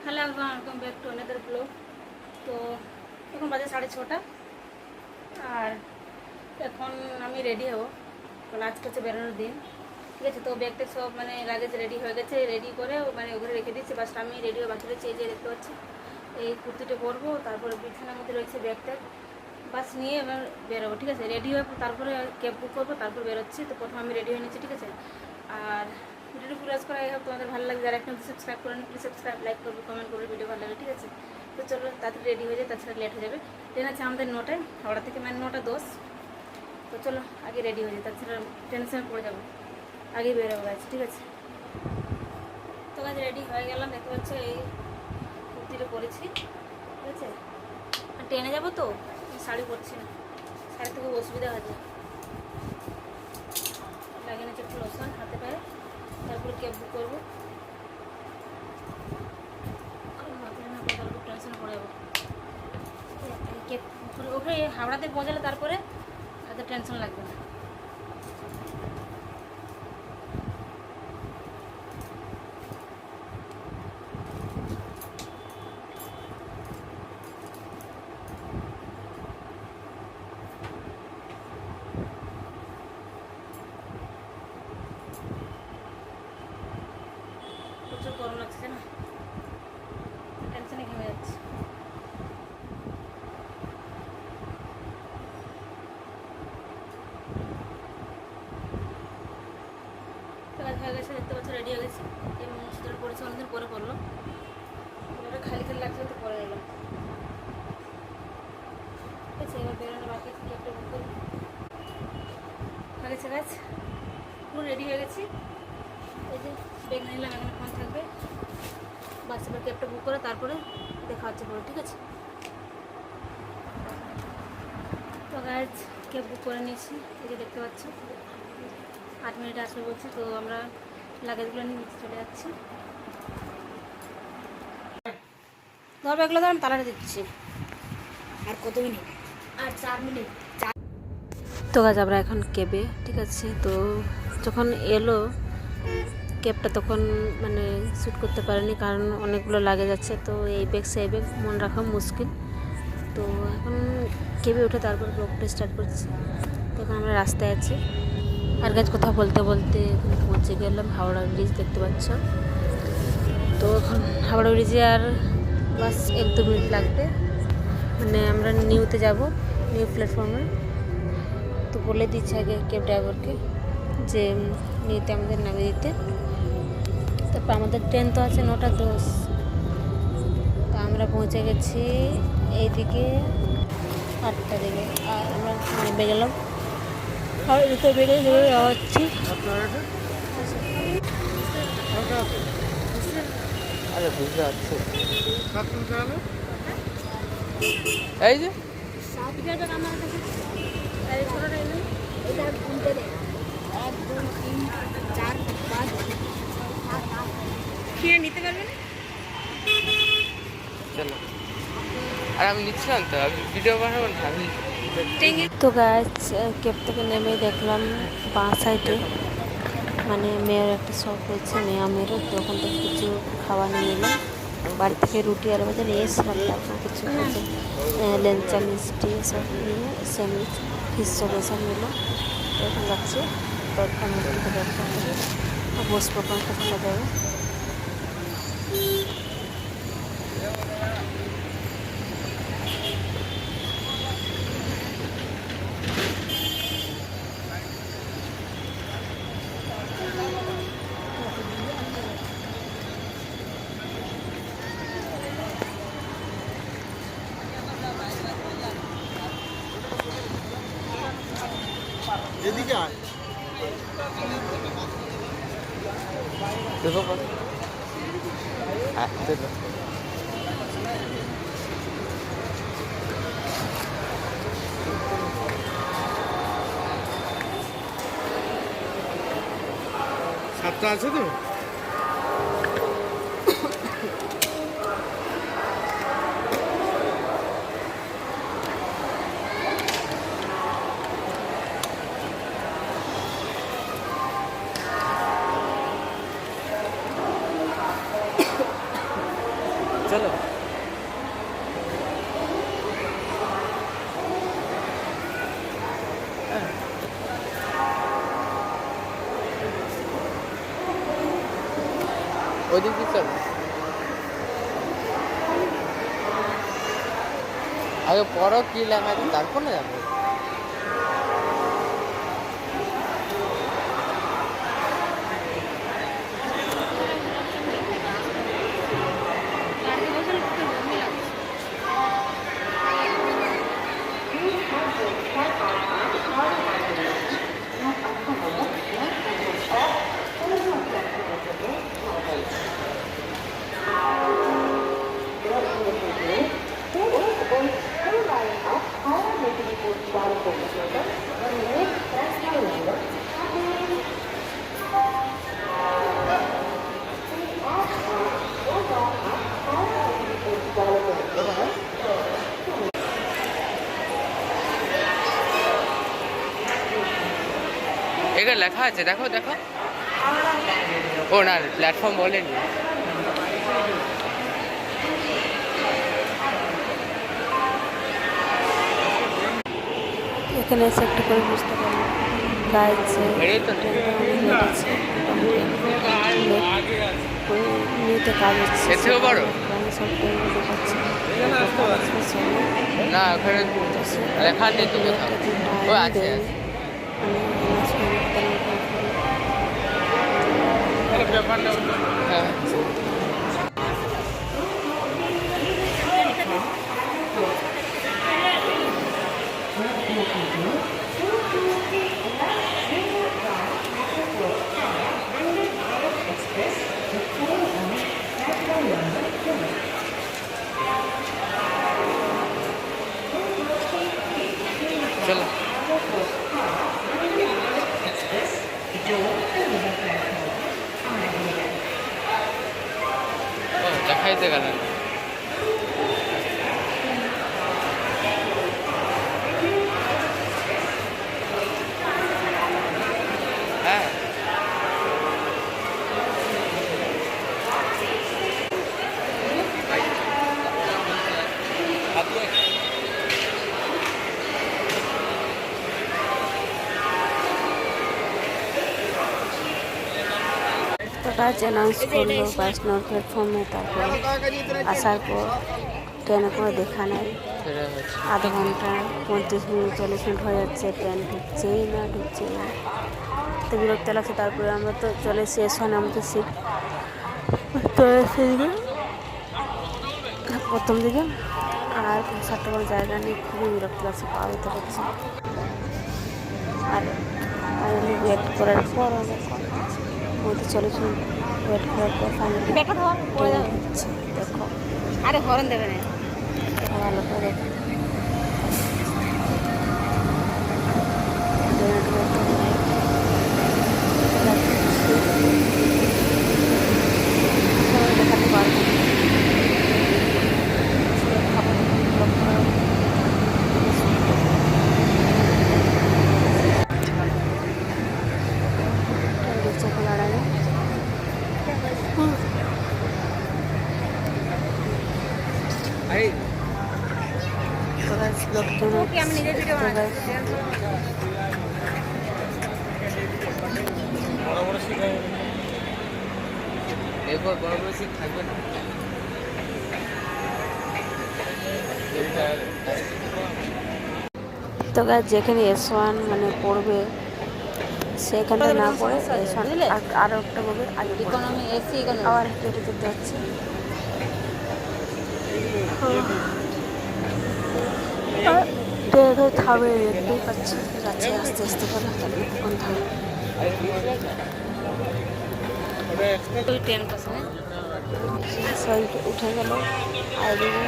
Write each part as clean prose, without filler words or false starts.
Hello welcome back to another blog. তো এখন বাজে 6:30 আর এখন আমি রেডি হব, কারণ আজকে হচ্ছে বেরোনোর দিন। ঠিক আছে, তো ব্যাগটা সব মানে লাগেজ রেডি হয়ে গেছে, রেডি করে মানে ওখানে রেখে দিচ্ছি। বাস আমি রেডি হয়ে বাকি রয়েছে, এই যে দেখতে পাচ্ছি এই কুর্তিটা পরবো, তারপরে বিছানার মধ্যে রয়েছে ব্যাগটা, বাস নিয়ে এবার বেরোবো। ঠিক আছে, রেডি হয়ে তারপরে ক্যাব বুক করবো, তারপর বেরোচ্ছি। তো প্রথমে আমি রেডি হয়ে নিচ্ছি। ঠিক আছে, আর ভিডিওটি পুরো করা হোক তোমাদের ভালো লাগে, যারা এখন সাবস্ক্রাইব করেন প্লিজ সাবস্ক্রাইব, লাইক করবে, কমেন্ট করবে, ভিডিও ভালো লাগে। ঠিক আছে, তো চলো তাড়াতাড়ি রেডি হয়ে যায়, তাছাড়া লেট হয়ে যাবে। ট্রেন আছে আমাদের 9টায়, হাওড়া থেকে, মানে 9:10। তো চলো আগে রেডি হয়ে যায়, তাছাড়া টেনশন পড়ে যাবো, আগে বেরোবো গাছ। ঠিক আছে, তো গাছ রেডি হয়ে গেলাম, দেখতে পাচ্ছ এই কুর্তিটা পরেছি। ঠিক আছে, আর ট্রেনে যাবো তো শাড়ি পরছি না, শাড়িতে খুব অসুবিধা হয়েছে। লাগিয়ে নিচ্ছে একটু লোশন হাতে পায়ে, তারপরে ক্যাব বুক করবো। টেনশনে পড়ে যাবো, ক্যাব ওখানে হাওড়াতে পৌঁছালে তারপরে এত টেনশন লাগবে না। প্রচুর গরম লাগছে না, টেনশনে ঘেমে যাচ্ছে। কাজ হয়ে গেছে, দেখতে পাচ্ছ রেডি হয়ে গেছি। এই মসজিদটা পড়েছে, অনেকদিন পরে পড়লো, ওটা খালি খালি লাগছে তো পরে এলাম। ঠিক আছে, এবার বেরোনো বাকি আছে, একটা বুক করবো। হয়ে গেছে গাছ, পুরো রেডি হয়ে গেছি। এই যে ব্যাগ নিলাম, এখানে ফোন থাকবে, বাস এবার ক্যাবটা বুক করে তারপরে দেখা হচ্ছে পরে। ঠিক আছে, তো গাছ ক্যাব বুক করে নিয়েছি, এই যে দেখতে পাচ্ছ 8 মিনিটে আসবে বলছি। তো আমরা লাগেজগুলো নিয়ে নিচে চলে যাচ্ছি। ধর ব্যাগগুলো ধর, আমি তালাটা দিচ্ছি। আর কত মিনিট? আর 4 মিনিট। তো গাছ আমরা এখন ক্যাবে। ঠিক আছে, তো যখন এলো ক্যাবটা তখন মানে শ্যুট করতে পারেনি, কারণ অনেকগুলো লাগেজ আছে, তো এই ব্যাগ সেই ব্যাগ মনে রাখা মুশকিল। তো এখন ক্যাবে উঠে তারপর ব্লগটা স্টার্ট করছি। তো এখন আমরা রাস্তায় আছি, আর গাছ কথা বলতে বলতে এখন পৌঁছে গেলাম হাওড়া ব্রিজ, দেখতে পাচ্ছ। তো এখন হাওড়া ব্রিজে আর বাস 1-2 মিনিট লাগবে, মানে আমরা নিউতে যাব, নিউ প্ল্যাটফর্মে। তো বলে দিচ্ছে আগে ক্যাব ড্রাইভারকে যে নিউতে আমাদের নামিয়ে দিতে। তারপর আমাদের ট্রেন তো আছে 9:10। তো আমরা পৌঁছে গেছি এইদিকে 8টা দিকে, আর আমরা নেমে গেলাম আর এদিকে বেগে যাচ্ছি। আরে বুঝতে পারছি, এই যে খেয়ে নিতে পারবেন। চলো, আর আমি নিচ্ছিলাম তো, আমি ভিডিও বানাবো না আমি। তো গাছ ক্যাব থেকে নেমে দেখলাম বাঁ সাইডে মানে মেয়ের একটা শপ হয়েছে, মেয়ের। তো ওখান থেকে কিছু খাওয়া নিয়ে এলাম, বাড়ি থেকে রুটি আর ভাজা নিয়ে এসেছিলাম, তারপর কিছু হচ্ছে লেঞ্চা মিষ্টি সব নিয়ে, স্যান্ডউইচ ফিশ চপ এসব নিলাম। তো এখন যাচ্ছি, তো একটা মুরগিতে ব্যবসা হবে, বসবো কোনটা থাকা যাবে। এদিকে আয়। দেখো হ্যাঁ দেখো, সাতটা আছে তো? চলো ওদিকে চলো আগে পড়ো কি লেখা আছে তারপর না যাবো এখানে লেখা আছে দেখো দেখো ও না প্ল্যাটফর্ম বলেনি এখানে এসে একটু করে বুঝতে পারলাম গাইছে এই তো নিতে কাজ হচ্ছে এতেও বড় সব দেখাচ্ছে না ওখানে লেখা নেই তো কোথাও ও আছে আছে। হ্যাঁ চলো ও দেখাইতে গেল হ্যাঁ তো কাজ অ্যানাউন্স করলো 22 নম্বর প্ল্যাটফর্মে। তারপর আসার পর ট্রেনে কোনো দেখা নেই, সেটা হচ্ছে আধা ঘন্টা 35 মিনিট 40 মিনিট হয়ে যাচ্ছে, ট্রেন ঢুকছেই না। তো বিরক্ত লাগছে। তারপরে আমরা তো চলে শেষ হয় না আমাদের সিট তো সেদিকে প্রথম দিকে আর 7টা করে জায়গা নিয়ে খুবই বিরক্ত লাগছে, পা হতে পারছি। আর ওয়েট করার পর বলতে চলেছি, ওয়েট করার পর ফাইনালি দেখো আরে হরন দেবে না ভালো করে দেখাতে পারবো। এরপর বড় বড় সিট থাকবে না তো গাছ যেখানে S1 মানে পড়বে সেখানটা না পড়ে S1 আরও একটা পড়বে আগে ইকোনমি এসি আবার কেটে যেতে হচ্ছে। ট্রেন থামে দেখতেই পাচ্ছি, যাচ্ছে আস্তে আস্তে করে কখন থামে ট্রেন সবাই উঠে গেল। আর এদিকে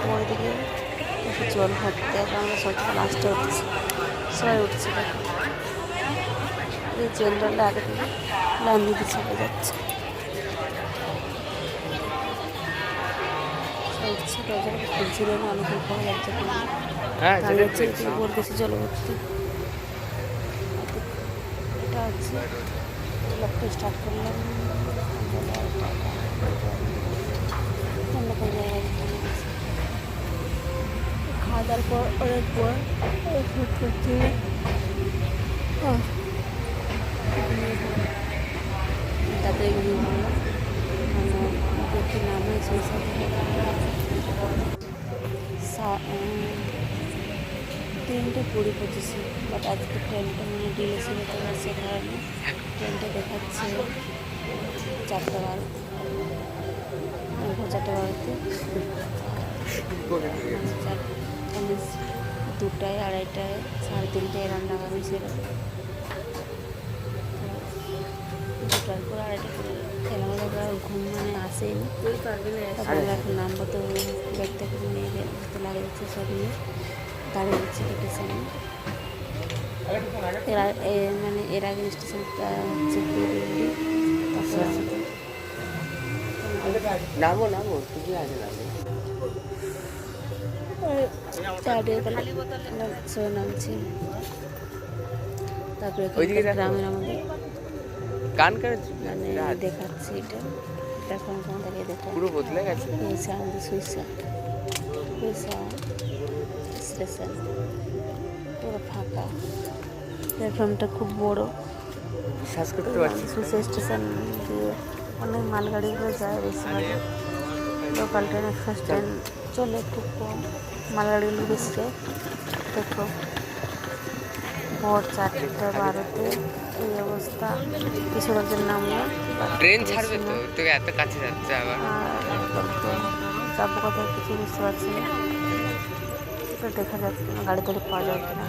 তোমার দিকে জল ভরতে আমরা সব লাস্টে উঠছি, সবাই উঠছে দেখো। এই জেনারেলটা আগে থেকে লাইন দিতে চলে যাচ্ছে, উঠছে দরজাটা খুলছিল না, অনেকক্ষণ পর লাগছে বলতেছি চলে উঠতে। এটা হচ্ছে লক্ষ্য স্টার্ট করলাম অন্য কোনো জায়গায় তারপর অনেক পর তাতে দেখি নাম হয়েছে 3:20 বাট আজকে ট্রেনটা মানে ডিলে ছিল তো সে কারণে ট্রেনটা দেখাচ্ছে 4:12 4:12 2টায় 2:30টায় 3:30 এরম লাগানো ছিল 2টার পর 2:30 করে এলাম ঘুম মানে আসেনি তারপরে এখন নামবো তো ব্যাগ থেকে নিয়ে যেতে লাগে যাচ্ছে সব নিয়ে দাঁড়িয়ে দিচ্ছে স্টেশনে মানে এর আগে স্টেশনটা হচ্ছে পুরুলিয়া নামো নামো তুমি আগে নামো সবাই নামছে তারপরে ওইদিকে দেখো। গ্রামের আমাদের গান করে মানে দেখাচ্ছি এটা প্ল্যাটফর্ম থেকে দেখা পুরো বদলে গেছে হয়েছে আমাদের সুইসা স্টেশন পুরো ফাঁকা প্ল্যাটফর্মটা খুব বড় বিশ্বাস করতে পারছি না। সুইসা স্টেশন দিয়ে অনেক মালগাড়িগুলো যায় বেশিরভাগ লোকাল ট্রেন এক্সপ্রেস ট্রেন চলে খুব কম মালগাড়িগুলো বেশি যায় দেখো ভোর 4:12 এই অবস্থা কিছু লোকজন নামলো ট্রেন ছাড়বে তো তোকে এত কাছে যাচ্ছে আবার যাবো কোথায় কিছু বুঝতে পারছি না তো দেখা যাচ্ছে না গাড়ি ধরে পাওয়া যাচ্ছে না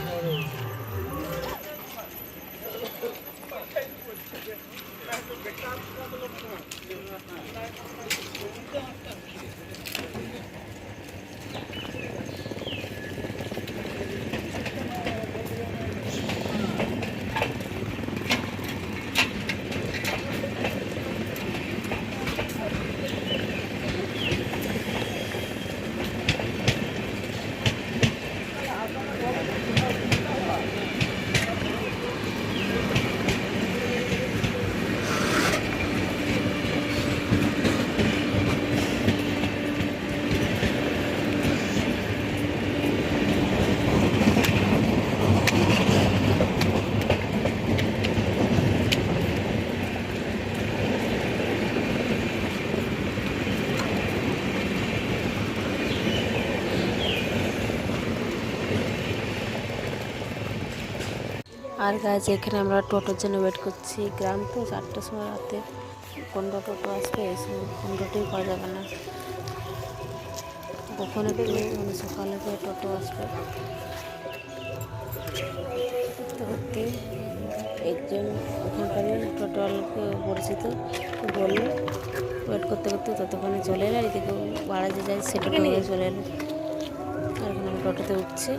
আর গাছ এখানে আমরা টোটোর জন্য ওয়েট করছি গ্রাম তো 4টার সময় রাতে কোনটা টোটো আসবে কোন টোটোই পাওয়া যাবে না কখন একটু মানে সকালে করে টোটো আসবে করতে করতে একজন ওখানকার টোটোওয়ালাকে পরিচিত বললো ওয়েট করতে করতে ততক্ষণে চলে এলো এদিকে ভাড়া যে যায় সে টোটো নিয়ে চলে এলো আর এখন আমি টোটোতে উঠছি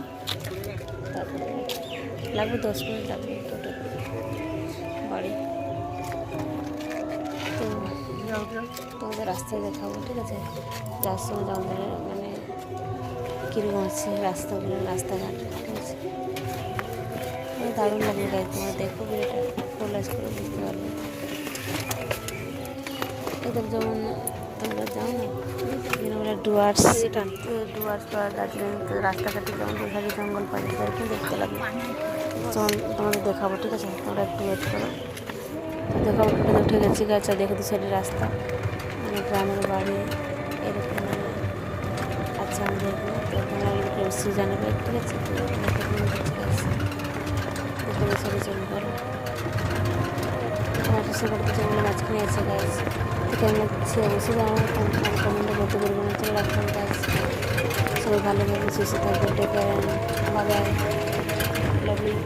তারপরে লাগবে 10 মিনিট লাগবে টোটো বাড়ি তো তোমাদের রাস্তায় দেখাবো ঠিক আছে যার সময় আমাদের মানে কীরকম আছে রাস্তাগুলো রাস্তাঘাট ঠিক আছে দারুণ লাগবে গাড়ি তোমরা দেখো ভিডিওটা কোলাজ করে বুঝতে পারবে এদের যেমন তোমরা যাও না আমরা ডুয়ার্স বা দার্জিলিং রাস্তাঘাটে যেমন ঝাড়ি জঙ্গল পাখি এরকম দেখতে লাগবে তোমাদের দেখাবো ঠিক আছে তোমরা একটু ওয়েট করো দেখাবো টোটো উঠে গেছি গাছা দেখো দু সাইডের রাস্তা মানে গ্রামের বাড়ি এরকম আচ্ছা আমাদের তো তোমরা অবশ্যই জানাবে ঠিক আছে সাইডে জঙ্গল তোমার সাথে জঙ্গলের মাঝখানে আছে গাছ তো কেমন লাগছে অবশ্যই জানাবো কমেন্টে বলতে পারবো না চলে রাখলাম গাছ সবাই ভালোভাবে সুস্থ থাকবে take care bye bye love you